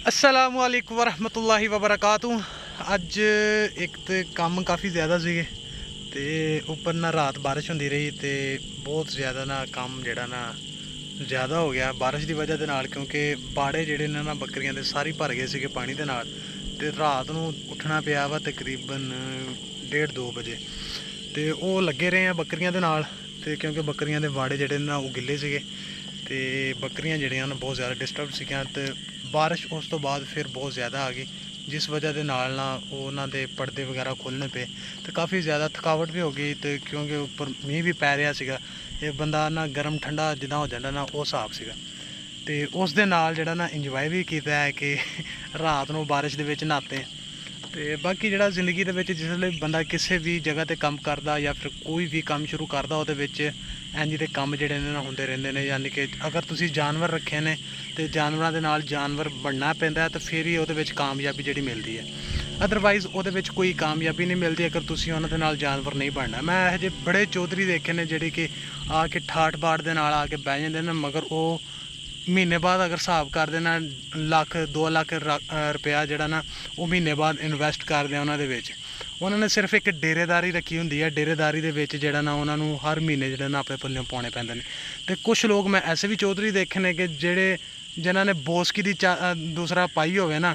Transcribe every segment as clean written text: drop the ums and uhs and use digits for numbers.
अस्सलामुअलैकुम वरहमतुल्लाहि वबरकातु। अज एक तो काम काफ़ी ज़्यादा सीगे ते उपर ना रात बारिश होंदी रही ते बहुत ज़्यादा ना काम जिहड़ा ना ज़्यादा हो गया बारिश की वजह के नाल, क्योंकि बाड़े जिहड़े ने ना बकरियां दे सारी भर गए सीगे पानी दे नाल ते रात नूं उठना पिया वा तकरीबन 1:30-2 बजे ते वो लगे रहे हैं बकरियां दे नाल ते क्योंकि बकरियां दे बाड़े जिहड़े ना वो गिले सीगे ते बकरियां जिहड़ियां ना बहुत ज़्यादा डिस्टर्ब सीगियां ते बारिश उस तो बाद फिर बहुत ज़्यादा आ गई, जिस वजह के नाल ना उन्हां दे पर्दे वगैरह खोलने पे तो काफ़ी ज़्यादा थकावट भी हो गई। तो क्योंकि उपर मींह भी पै रहा सीगा, एक बंदा ना गर्म ठंडा जिदा हो जाता ना वो हिसाब सीगा ते उस दे नाल जिहड़ा ना इंजॉय भी किया है कि रात नूं बारिश दे विच नहाते। तो बाकी जिहड़ा जिंदगी दे विच जिसले बंदा किसी भी जगह ते काम करदा या फिर कोई भी काम शुरू करदा उहदे विच इंज दे काम जिहड़े ने ना हुंदे रहिंदे ने। यानी कि अगर तुसीं जानवर रखे ने तो जानवरां दे नाल जानवर बनना पैंदा है तो फिर ही उहदे विच कामयाबी जिहड़ी मिलदी है, अदरवाइज़ उहदे विच कोई कामयाबी नहीं मिलती अगर तुसीं उहनां दे नाल जानवर नहीं बनना। मैं इहो जे बड़े चौधरी देखे ने जिहड़े कि आके ठाठ बाट दे नाल आके बह जांदे ने, मगर वो महीने बाद अगर हिसाब करते ना लख 2 लाख रुपया जिहड़ा ना वो महीने बाद इन्वैसट करदे उन्हां दे विच। उन्होंने सिर्फ एक डेरेदारी रखी होंदी है, डेरेदारी दे विच जिहड़ा ना उन्होंने हर महीने जिहड़ा ना अपने पल्लियों पाने पैंदे ने। ते कुछ लोग मैं ऐसे भी चौधरी देखे ने कि जिहड़े जिन्हां ने बोसकी दी दूसरा पाई होवे ना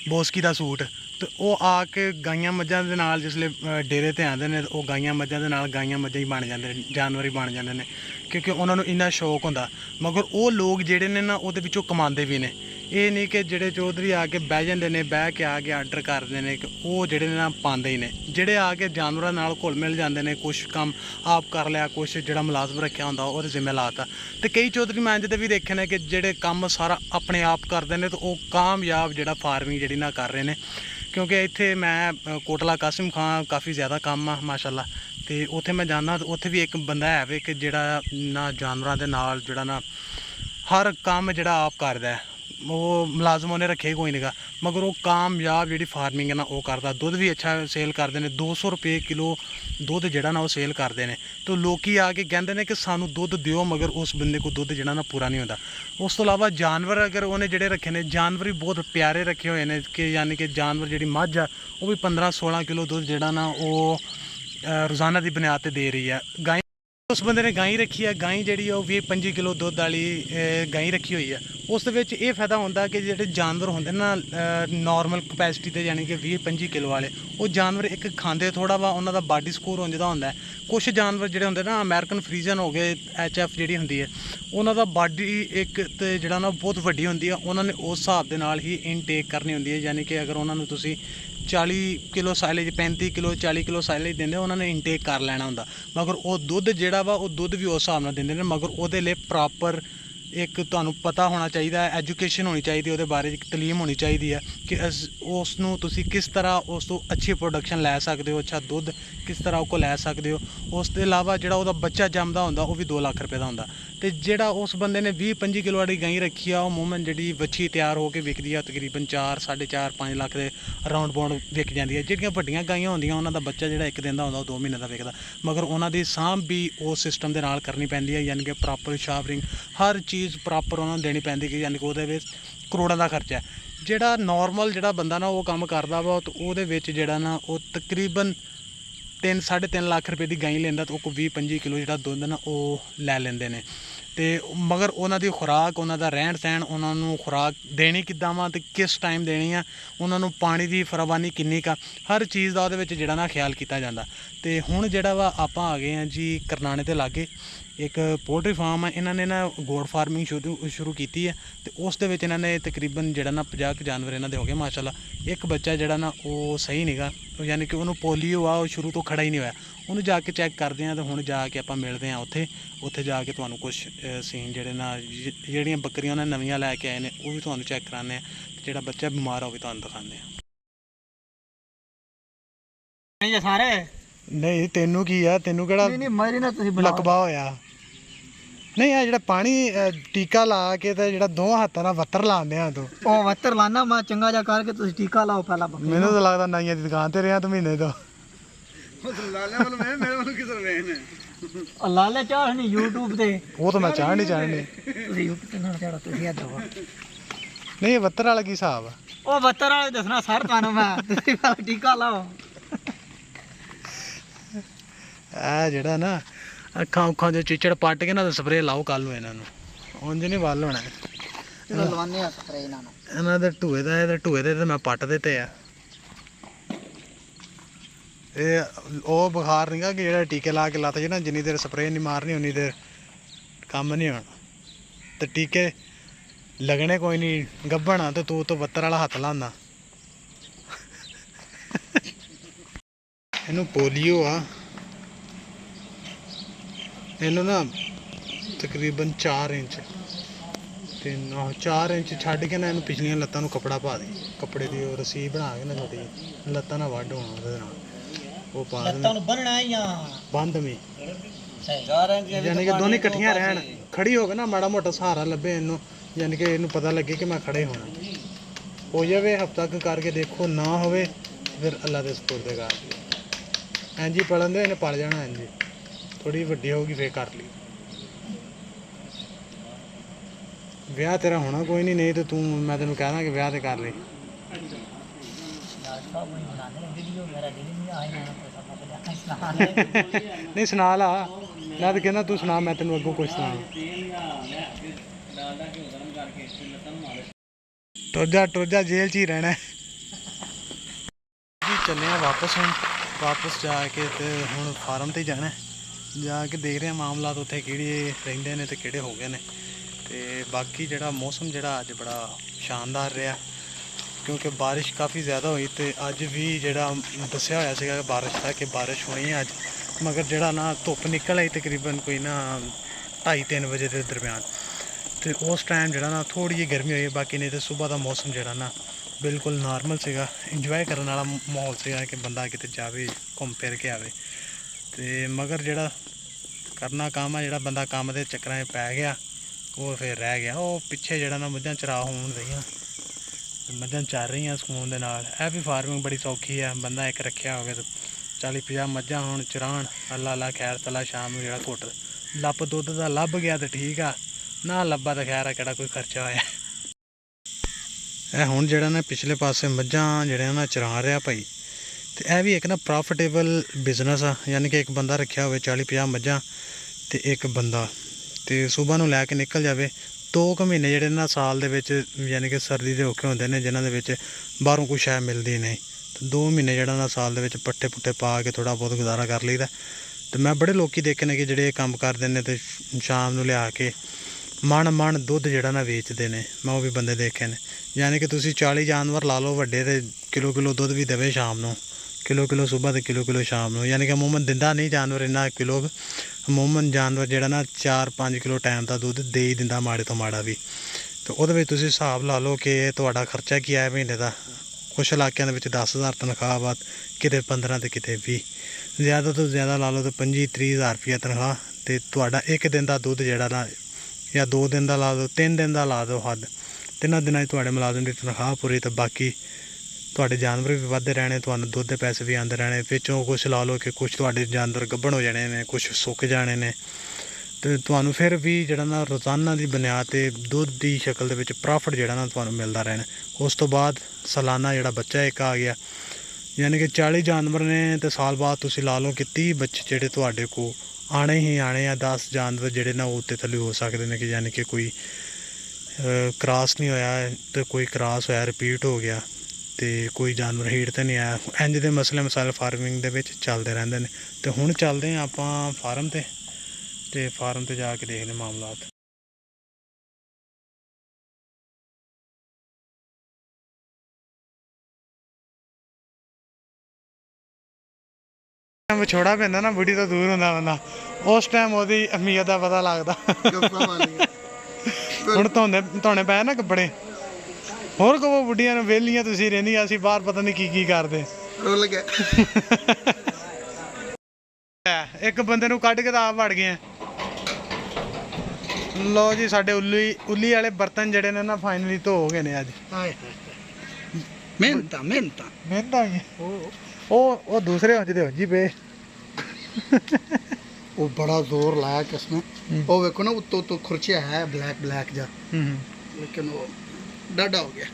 बोसकी का सूट, तो वो आके गाइयां मज्झां दे नाल जिसले डेरे ते आंदे ने वो गाइयां मज्झां दे नाल गाइयां मज्झां ही बन जांदे ने, जानवर ही बन जांदे ने, क्योंकि उन्होंने इन्ना शौक होंदा। मगर वो लोग जिहड़े ने ना उहदे विचों कमांदे भी ने, ये नहीं कि जिहड़े चौधरी आके बह जांदे ने बह के आके आर्डर करदे ने कि वो जिहड़े ना पांदे ही ने। जिहड़े आके जानवरां नाल घुल मिल जांदे ने, कुछ काम आप कर लिया, कुछ जिहड़ा मुलाजम रखिया होंदा ओहदे जिम्मे लाता। ते कई चौधरी मैं इंज दे भी देखे ने कि जिहड़े काम सारा अपने आप करदे ने तो वो कामयाब जिहड़ा फार्मिंग जिहड़ी ना कर रहे ने। क्योंकि इत्थे मैं कोटला कासिम खां काफ़ी ज़्यादा कम आ माशाअल्लाह, तो उत्थे मैं जाना तो उत्थे भी एक बंदा है वे कि जिहड़ा ना जानवरां दे नाल जिहड़ा ना हर काम जिहड़ा आप करदा है। वो मुलाजम उन्हें रखे कोई नहीं गा, मगर वो कामयाब जिहड़ी फार्मिंग है ना वो करदा। दुध भी अच्छा सेल करते हैं, 200 रुपये किलो दुध जिहड़ा ना वो सेल करते हैं। तो लोग आके कहते हैं कि सानू दुध दिओ, मगर उस बंदे को दुध जिहड़ा ना पूरा नहीं होता। उस तो इलावा जानवर अगर उन्हें जिहड़े रखे ने, जानवर भी बहुत प्यारे रखे हुए हैं कि यानी कि जानवर जिहड़ी मझ आ वो भी 15-16 किलो दुध जिहड़ा ना वो रोज़ाना की बुनियाद पर दे रही है। गाय उस बंदे ने गाई रखी है, गाई जी 20-25 किलो दुध वाली गाई रखी हुई है। उस ये फायदा होंदा कि जो जानवर होंगे ना नॉर्मल कैपेसिटी के यानी कि 20-25 किलो वाले वो जानवर एक खाते थोड़ा वा उन्होंने बॉडी स्कोर हो जाता होंगे। कुछ जानवर जो होंगे ना अमेरिकन फ्रीजन हो गए, HF जी होंगी है उन्होंने बॉडी एक तो जड़ा ना बहुत वड्डी होंगी है, उन्होंने उस हिसाब के नाल ही इनटेक करनी होंगी है। यानी कि अगर उन्होंने तुसी 40 kilo silage 35 kilo 40 kilo silage देंगे उन्होंने इनटेक कर लेना होंगे। मगर वो दुध जोड़ा वा वो दुध भी उस हिसाब नाल देंगे, मगर वो प्रॉपर एक तुहानू पता होना चाहिए, एजुकेशन होनी चाहिए, वो बारे तलीम होनी चाहिए है कि उसनू तुसी किस तरह उस तो अच्छी प्रोडक्शन लै सकते हो, अच्छा दुध किस तरह उसको लै सकते हो। उस तो इलावा जो वो बच्चा जमदा होंदा वो भी 2 लाख रुपये का होंदा। तो जोड़ा उस बंदे ने 20-25 किलो वाली गाई रखी है, वो मूवमेंट जी बच्छी तैयार होकर विकती है तकरीबन 4-4.5 लाख के राउंड बाउंड विक जाती है। जिहड़ियां वड्डियां गाइयां होंदियां उन्हां दा बच्चा जिहड़ा एक दिन दा होंदा 2 महीने का विकदा, मगर उन्हां दी सांभ भी उस सिस्टम के नाल करनी पैंदी है। यानी कि प्रॉपर शावरिंग हर चीज़ प्रॉपर उन्होंने देनी पैंदी कि यानी कि उहदे विच करोड़ां का खर्चा है। जिहड़ा नॉर्मल जिहड़ा बंदा ना वो काम करदा वा तो उहदे विच जिहड़ा ना वो तकरीबन 3-3.5 लाख रुपये की गाई लेंदा तो 20-25 किलो जो दुध ना वो लै लेंदे ने। तो मगर उन्हों की खुराक उन्हों का रहन सहन उन्होंने खुराक देनी किद्दां वा ते किस टाइम देनी है, उन्होंने पानी की फरावानी किन्नी का हर चीज़ का वो जिहड़ा ना ख्याल किया जाता। तो हुण जिहड़ा वा आपां आ गए हैं जी करनाने ते लागे एक पोल्ट्री फार्म है, इन्होंने ना गोड फार्मिंग शुरू की है। तो उस दे विच इन्होंने तकरीबन जिहड़ा ना 50 जानवर इन्हों दे हो गए माशाअल्लाह। एक बच्चा जिहड़ा ना वो सही नहीं गा, यानी कि उन्होंने पोलियो आ वो शुरू तो खड़ा ही नहीं होया, उन्होंने जाके चैक करते हैं। तो हुण जाके आपां मिलते हैं उत्थे जाके तुहानूं कुछ सीन जिहड़े ना जिहड़ियां बकरियां उन्होंने नवीं लैके आए ने वो भी तुहानूं चैक कराने हैं, जिहड़ा बच्चा बीमार हो भी तुहानूं दिखाने हैं। सारे नहीं तेनू की आ, तेनू किहड़ा लकबा होया नहीं आ जिहड़ा पानी टीका ला के ते जिहड़ा 2 हत्थां नाल वत्तर लाने आ तूं ओ वत्तर लाना मैं चंगा जा करके तुसी टीका लाओ पहला बकरी मैनू तो लगदा नाइयां दी दुकान ते रहा तू महीने तो लाले वाला मैं मेरे वाला किधर गए ने लाले चाहनी YouTube ते वो तो मैं चाहनी तुसी YouTube ते ना चढ़ा तुसी आ दवा ਨਹੀਂ 72 ਵਾਲਾ ਕੀ ਹਿਸਾਬ ਆ? ਉਹ 72 ਵਾਲੇ ਦੱਸਣਾ ਸਰ ਤੁਹਾਨੂੰ ਮੈਂ ਤੁਸੀਂ ਵਾਲਾ ਟੀਕਾ ਲਾਓ। ਇਹ ਜਿਹੜਾ ਨਾ ਅੱਖਾਂ ਦੇ ਚਿੱਚੜ ਪੱਟ ਕੇ ਨਾ ਸਪਰੇਅ ਲਾਓ ਕੱਲ ਨੂੰ ਇਹਨਾਂ ਨੂੰ, ਉਂਝ ਨਹੀਂ ਵੱਲ ਹੋਣਾ ਜਦੋਂ ਲਵਾਉਂਦੇ ਆ ਸਪਰੇਅ ਇਹਨਾਂ ਨੂੰ। ਇਹਨਾਂ ਦੇ ਢੂਏ ਦਾ, ਇਹਦੇ ਢੂਏ ਦੇ ਤੇ ਮੈਂ ਪੱਟ ਦਿੱਤੇ ਆ। ਇਹ ਉਹ ਬੁਖਾਰ ਨਹੀਂਗਾ ਕਿ ਜਿਹੜਾ ਟੀਕੇ ਲਾ ਕੇ ਲੱਤ ਜੇ ਨਾ, ਜਿੰਨੀ ਦੇਰ ਸਪਰੇਅ ਨਹੀਂ ਮਾਰਨੀ ਉਨੀ ਦੇਰ ਕੰਮ ਨਹੀਂ ਹੋਣਾ। ਤੇ ਟੀਕੇ ਲੱਗਣੇ ਕੋਈ ਨਹੀਂ, ਗੱਭਣਾ ਤੇ ਤੂੰ ਤੋਂ 72 ਵਾਲਾ ਹੱਥ ਲਾਉਂਦਾ। ਇਹਨੂੰ ਪੋਲੀਓ ਆ, ਇਹਨੂੰ ਨਾ ਤਕਰੀਬਨ 4 ਇੰਚ ਤੇ 4 ਇੰਚ ਛੱਡ ਕੇ ਨਾ ਇਹਨੂੰ ਪਿਛਲੀਆਂ ਲੱਤਾਂ ਨੂੰ ਕੱਪੜਾ ਪਾ ਦੇ, ਕੱਪੜੇ ਦੀ ਉਹ ਰੱਸੀ ਬਣਾ ਕੇ ਨਾ ਛੋਟੀ ਜਿਹੀ, ਲੱਤਾਂ ਨਾਲ ਵੱਢ ਹੋਣਾ ਉਹਦੇ ਨਾਲ, ਉਹ ਪਾ ਲੱਤਾਂ ਦੇਣਾ ਨੂੰ ਬੰਨਣਾ ਜਾਂ ਬੰਦਵੀਂ, ਸਹੀ ਗਾ ਰਹੇ ਯਾਨੀ ਕਿ ਦੋਨੇ ਇਕੱਠੀਆਂ ਰਹਿਣ, ਖੜੀ ਹੋ ਕੇ ਨਾ ਮਾੜਾ ਮੋਟਾ ਸਹਾਰਾ ਲੱਭੇ ਇਹਨੂੰ, ਯਾਨੀ ਕਿ ਇਹਨੂੰ ਪਤਾ ਲੱਗੇ ਕਿ ਮੈਂ ਖੜੇ ਹੋਣਾ। ਹੋ ਜਾਵੇ ਹਫ਼ਤਾ ਕੁ ਕਰਕੇ ਦੇਖੋ, ਨਾ ਹੋਵੇ ਫਿਰ ਅੱਲਾ ਦੇ ਸਪੁਰਦ ਕਰ ਦਿਓ। ਇੰਝ ਹੀ ਪੜਨ ਦੇ, ਇਹਨੇ ਪੜ ਜਾਣਾ ਇੰਝ ਹੀ, ਥੋੜੀ ਵੱਡੀ ਹੋਊਗੀ ਫੇਰ ਕਰ ਲਈ। ਵਿਆਹ ਤੇਰਾ ਹੋਣਾ ਕੋਈ ਨਹੀਂ, ਨਹੀਂ ਤੇ ਤੂੰ, ਮੈਂ ਤੈਨੂੰ ਕਹਿ ਦਾਂ ਕਿ ਵਿਆਹ ਤੇ ਕਰ ਲਈ। ਨਹੀਂ ਸੁਣਾ ਲਾ, ਮੈਂ ਤਾਂ ਕਹਿੰਦਾ ਤੂੰ ਸੁਣਾ, ਮੈਂ ਤੈਨੂੰ ਅੱਗੋਂ ਕੁਛ ਸੁਣਾ। ਟੁਰਜਾ ਜੇਲ੍ਹ 'ਚ ਹੀ ਰਹਿਣਾ ਜੀ। ਚੱਲੇ ਆ ਵਾਪਸ, ਹੁਣ ਵਾਪਸ ਜਾ ਕੇ ਤੇ ਹੁਣ ਫਾਰਮ ਤੇ ਜਾਣਾ, ਜਾ ਕੇ ਦੇਖ ਰਹੇ ਆ ਮਾਮਲਾ ਉੱਥੇ ਕਿਹੜੇ ਰਹਿੰਦੇ ਨੇ ਤੇ ਕਿਹੜੇ ਹੋ ਗਏ ਨੇ। ਤੇ ਬਾਕੀ ਜਿਹੜਾ ਮੌਸਮ ਜਿਹੜਾ ਅੱਜ ਬੜਾ ਸ਼ਾਨਦਾਰ ਰਿਹਾ, ਕਿਉਂਕਿ ਬਾਰਿਸ਼ ਕਾਫੀ ਜ਼ਿਆਦਾ ਹੋਈ ਤੇ ਅੱਜ ਵੀ ਜਿਹੜਾ ਦੱਸਿਆ ਹੋਇਆ ਸੀਗਾ ਬਾਰਿਸ਼ ਦਾ ਕਿ ਬਾਰਿਸ਼ ਹੋਣੀ ਹੈ ਅੱਜ, ਮਗਰ ਜਿਹੜਾ ਨਾ ਧੁੱਪ ਨਿਕਲ ਆਈ ਤਕਰੀਬਨ ਕੋਈ ਨਾ 2:30-3 ਵਜੇ ਦੇ ਦਰਮਿਆਨ, ਤੇ ਉਸ ਟਾਈਮ ਜਿਹੜਾ ਨਾ ਥੋੜੀ ਜਿਹੀ ਗਰਮੀ ਹੋਈ। ਬਾਕੀ ਨਹੀਂ ਤੇ ਸਵੇਰ ਦਾ ਮੌਸਮ ਜਿਹੜਾ ਨਾ ਬਿਲਕੁਲ ਨਾਰਮਲ ਸੀਗਾ, ਇੰਜੋਏ ਕਰਨ ਵਾਲਾ ਮਾਹੌਲ ਸੀਗਾ ਕਿ ਬੰਦਾ ਕਿਤੇ ਜਾਵੇ ਘੁੰਮ ਫਿਰ ਕੇ ਆਵੇ। ਤੇ ਮਗਰ ਜਿਹੜਾ ਕਰਨਾ ਕੰਮ ਆ, ਜਿਹੜਾ ਬੰਦਾ ਕੰਮ ਦੇ ਚੱਕਰਾਂ 'ਚ ਪੈ ਗਿਆ ਉਹ ਫਿਰ ਰਹਿ ਗਿਆ। ਉਹ ਪਿੱਛੇ ਜਿਹੜਾ ਨਾ ਮੱਝਾਂ ਚਰਾ ਹੋਣ ਰਹੀਆਂ, ਮੱਝਾਂ ਚਰ ਰਹੀਆਂ ਸਕੂਨ ਦੇ ਨਾਲ। ਇਹ ਵੀ ਫਾਰਮਿੰਗ ਬੜੀ ਸੌਖੀ ਆ, ਬੰਦਾ ਇੱਕ ਰੱਖਿਆ ਹੋਵੇ ਤਾਂ 40-50 ਮੱਝਾਂ ਹੁਣ ਚਰਾਉਣ, ਅੱਲਾ ਖੈਰ ਤਲਾ ਸ਼ਾਮ ਨੂੰ ਜਿਹੜਾ ਘੁੱਟ ਲੱਪ ਦੁੱਧ ਦਾ ਲੱਭ ਗਿਆ ਤਾਂ ਠੀਕ ਆ, ਨਾ ਲੱਭਾ ਤਾਂ ਖੈਰ ਆ ਕਿਹੜਾ ਕੋਈ ਖਰਚਾ ਹੋਇਆ। ਇਹ ਹੁਣ ਜਿਹੜਾ ਨਾ ਪਿਛਲੇ ਪਾਸੇ ਮੱਝਾਂ ਜਿਹੜੀਆਂ ਨਾ ਚਰਾ ਰਿਹਾ ਭਾਈ, ਤੇ ਇਹ ਵੀ ਇੱਕ ਨਾ ਪ੍ਰੋਫਿਟੇਬਲ ਬਿਜ਼ਨਸ ਆ। ਯਾਨੀ ਕਿ ਇੱਕ ਬੰਦਾ ਰੱਖਿਆ ਹੋਵੇ 40-50 ਮੱਝਾਂ ਤੇ ਇੱਕ ਬੰਦਾ, ਤੇ ਸਵੇਰ ਨੂੰ ਲੈ ਕੇ ਨਿਕਲ ਜਾਵੇ। 2 ਕੁ ਮਹੀਨੇ ਜਿਹੜੇ ਨਾ ਸਾਲ ਦੇ ਵਿੱਚ, ਯਾਨੀ ਕਿ ਸਰਦੀ ਦੇ ਔਖੇ ਹੁੰਦੇ ਨੇ ਜਿਨ੍ਹਾਂ ਦੇ ਵਿੱਚ ਬਾਹਰੋਂ ਕੁਛ ਸ਼ੈ ਮਿਲਦੀ ਨਹੀਂ, ਤੇ 2 ਮਹੀਨੇ ਜਿਹੜਾ ਨਾ ਸਾਲ ਦੇ ਵਿੱਚ ਪੱਠੇ ਪੁੱਠੇ ਪਾ ਕੇ ਥੋੜ੍ਹਾ ਬਹੁਤ ਗੁਜ਼ਾਰਾ ਕਰ ਲਈਦਾ। ਤੇ ਮੈਂ ਬੜੇ ਲੋਕੀ ਦੇਖੇ ਨੇ ਕਿ ਜਿਹੜੇ ਇਹ ਕੰਮ ਕਰਦੇ ਨੇ ਤੇ ਸ਼ਾਮ ਨੂੰ ਲਿਆ ਕੇ ਮਣ ਦੁੱਧ ਜਿਹੜਾ ਨਾ ਵੇਚਦੇ ਨੇ, ਮੈਂ ਉਹ ਵੀ ਬੰਦੇ ਦੇਖੇ ਨੇ। ਯਾਨੀ ਕਿ ਤੁਸੀਂ 40 ਜਾਨਵਰ ਲਾ ਲਓ ਵੱਡੇ, ਤੇ ਕਿਲੋ ਦੁੱਧ ਵੀ ਦੇਵੇ ਸ਼ਾਮ ਨੂੰ, ਕਿਲੋ ਸਵੇਰ ਤੇ ਕਿਲੋ ਸ਼ਾਮ ਨੂੰ। ਯਾਨੀ ਕਿ ਅਮੂਮਨ ਦਿੰਦਾ ਨਹੀਂ ਜਾਨਵਰ ਇੰਨਾ ਕਿਲੋ, ਅਮੂਮਨ ਜਾਨਵਰ ਜਿਹੜਾ ਨਾ 4-5 ਕਿਲੋ ਟਾਈਮ ਦਾ ਦੁੱਧ ਦੇ ਹੀ ਦਿੰਦਾ, ਮਾੜੇ ਤੋਂ ਮਾੜਾ ਵੀ। ਤੇ ਉਹਦੇ ਵਿੱਚ ਤੁਸੀਂ ਹਿਸਾਬ ਲਾ ਲਓ ਕਿ ਤੁਹਾਡਾ ਖਰਚਾ ਕੀ ਆਇਆ ਮਹੀਨੇ ਦਾ। ਕੁਛ ਇਲਾਕਿਆਂ ਦੇ ਵਿੱਚ 10,000 ਤਨਖਾਹ ਬਾਅਦ, ਕਿਤੇ 15 ਤੇ ਕਿਤੇ 20, ਜ਼ਿਆਦਾ ਤੋਂ ਜ਼ਿਆਦਾ ਲਾ ਲਓ ਤਾਂ 25-30 ਹਜ਼ਾਰ ਰੁਪਈਆ ਤਨਖਾਹ। ਤੇ ਤੁਹਾਡਾ ਇੱਕ ਦਿਨ ਦਾ ਦੁੱਧ ਜਿਹੜਾ ਨਾ, ਜਾਂ 2 ਦਿਨ ਦਾ ਲਾ ਦਿਓ, 3 ਦਿਨ ਦਾ ਲਾ ਦਿਓ ਹੱਦ, 3 ਦਿਨਾਂ 'ਚ ਤੁਹਾਡੇ ਮੁਲਾਜ਼ਮ ਦੀ ਤਨਖਾਹ ਪੂਰੀ। ਤਾਂ ਬਾਕੀ ਤੁਹਾਡੇ ਜਾਨਵਰ ਵੀ ਵੱਧਦੇ ਰਹਿਣੇ, ਤੁਹਾਨੂੰ ਦੁੱਧ ਦੇ ਪੈਸੇ ਵੀ ਆਉਂਦੇ ਰਹਿਣੇ। ਵਿੱਚੋਂ ਕੁਛ ਲਾ ਲਓ ਕਿ ਕੁਛ ਤੁਹਾਡੇ ਜਾਨਵਰ ਗੱਭਣ ਹੋ ਜਾਣੇ ਨੇ, ਕੁਛ ਸੁੱਕ ਜਾਣੇ ਨੇ, ਤੇ ਤੁਹਾਨੂੰ ਫਿਰ ਵੀ ਜਿਹੜਾ ਨਾ ਰੋਜ਼ਾਨਾ ਦੀ ਬੁਨਿਆਦ 'ਤੇ ਦੁੱਧ ਦੀ ਸ਼ਕਲ ਦੇ ਵਿੱਚ ਪ੍ਰੋਫਿਟ ਜਿਹੜਾ ਨਾ ਤੁਹਾਨੂੰ ਮਿਲਦਾ ਰਹਿਣਾ। ਉਸ ਤੋਂ ਬਾਅਦ ਸਾਲਾਨਾ ਜਿਹੜਾ ਬੱਚਾ ਇੱਕ ਆ ਗਿਆ, ਯਾਨੀ ਕਿ 40 ਜਾਨਵਰ ਨੇ ਤੇ ਸਾਲ ਬਾਅਦ ਤੁਸੀਂ ਲਾ ਲਓ ਕਿ 30 ਬੱਚੇ ਜਿਹੜੇ ਤੁਹਾਡੇ ਕੋਲ ਆਣੇ ਹੀ ਆਣੇ ਆ। 10 ਜਾਨਵਰ ਜਿਹੜੇ ਨਾ ਉੱਤੇ ਥੱਲੇ ਹੋ ਸਕਦੇ ਨੇ, ਕਿ ਯਾਨੀ ਕਿ ਕੋਈ ਕ੍ਰਾਸ ਨਹੀਂ ਹੋਇਆ ਤੇ ਕੋਈ ਕ੍ਰਾਸ ਹੋਇਆ ਰਿਪੀਟ ਹੋ ਗਿਆ, ਤੇ ਕੋਈ ਜਾਨਵਰ ਹੀਟ ਤੇ ਨਹੀਂ ਆਇਆ। ਇੰਜ ਦੇ ਮਸਲੇ ਫਾਰਮਿੰਗ ਦੇ ਵਿੱਚ ਚੱਲਦੇ ਰਹਿੰਦੇ ਨੇ। ਤੇ ਹੁਣ ਚੱਲਦੇ ਹਾਂ ਆਪਾਂ ਫਾਰਮ ਤੇ ਫਾਰਮ ਤੇ ਜਾ ਕੇ ਦੇਖਦੇ ਮਾਮਲਾਤ। ਵਿਛੋੜਾ ਪੈਂਦਾ ਨਾ, ਬੁੜੀ ਤੋਂ ਦੂਰ ਹੁੰਦਾ ਬੰਦਾ, ਉਸ ਟਾਈਮ ਉਹਦੀ ਅਹਿਮੀਅਤ ਦਾ ਪਤਾ ਲੱਗਦਾ। ਹੁਣ ਧੋਣੇ ਪਏ ਨਾ ਕੱਪੜੇ, ਹੋਰ ਕਹੋ ਬੁੱਢੀਆਂ ਨੂੰ ਵਿਹਲੀਆਂ ਤੁਸੀਂ ਰਹਿੰਦੀਆਂ, ਅਸੀਂ ਬਾਹਰ ਪਤਾ ਨਹੀਂ ਕੀ ਕਰਦੇ। ਰੁੱਲ ਗਿਆ ਇੱਕ ਬੰਦੇ ਨੂੰ ਕੱਢ ਕੇ ਤਾਂ ਆਪ ਵੜ ਗਏ। ਲੋ ਜੀ, ਸਾਡੇ ਉੱਲੀ ਵਾਲੇ ਬਰਤਨ ਜਿਹੜੇ ਨੇ ਨਾ ਫਾਈਨਲੀ ਧੋ ਗਏ ਨੇ ਅੱਜ। ਮਿਹਨਤਾਂ ਉਹ ਦੂਸਰੇ ਹੁੰਦੇ ਹੋ ਜੀ ਪਏ। ਉਹ ਬੜਾ ਜ਼ੋਰ ਲਾਇਆ ਕਿਸਨੇ, ਉਹ ਵੇਖੋ ਨਾ ਉੱਤੋਂ ਖੁਰਚਿਆ ਹੈ ਬਲੈਕ ਜਾ, ਲੇਕਿਨ ਉਹ ਡਾਡਾ ਹੋ ਗਿਆ